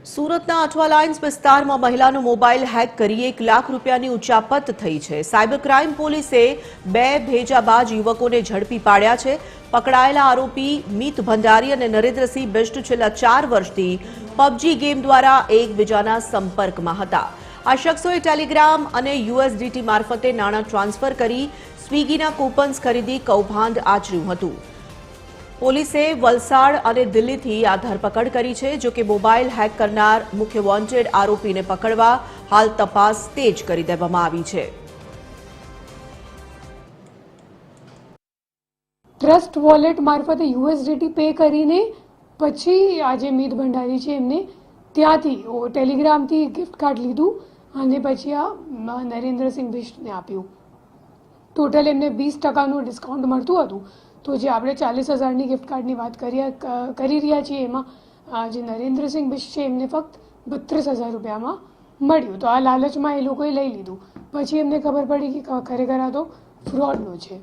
સુરતના અઠવા લાઇન્સ વિસ્તારમાં મહિલાનો mobile hack કરી 1 લાખ રૂપિયાની ઉચાપત થઈ છે। સાયબર ક્રાઇમ પોલીસે 2 ભેજાબાજ યુવકોને ઝડપી પાડ્યા છે। પકડાયેલા આરોપી મિત ભંડારી અને નરેન્દ્રસિંહ બિષ્ટ છેલ્લા 4 વર્ષથી પબજી ગેમ દ્વારા એકબીજાના સંપર્કમાં હતા। આ શખ્સોએ ટેલિગ્રામ અને યુએસડીટી મારફતે નાણાં ટ્રાન્સફર કરી સ્વિગીના કૂપન્સ ખરીદી કૌભાંડ આચર્યું હતું। પોલીસે વલસાડ અને દિલ્હીથી આ ધરપકડ કરી છે। જો કે મોબાઈલ હેક કરનાર મુખ્ય વોન્ટેડ આરોપીને પકડવા હાલ તપાસ તેજ કરી દેવામાં આવી છે। ટ્રસ્ટ વોલેટ મારફતે યુએસડીટી પે કરીને પછી આજે મિત ભંડારી છે એમને ત્યાંથી ટેલિગ્રામથી ગિફ્ટ કાર્ડ લીધું અને પછી આ નરેન્દ્રસિંહ બિષ્ટને આપ્યું। ટોટલ એમને 20% ડિસ્કાઉન્ટ મળતું હતું। તો જે આપણે 40,000ની ગિફ્ટ કાર્ડની વાત કરી રહ્યા છીએ એમાં જે નરેન્દ્રસિંહ બિષ્ટ છે એમને ફક્ત 32,000 રૂપિયામાં મળ્યું। તો આ લાલચમાં એ લોકોએ લઈ લીધું। પછી એમને ખબર પડી કે ખરેખર આ તો ફ્રોડનું છે।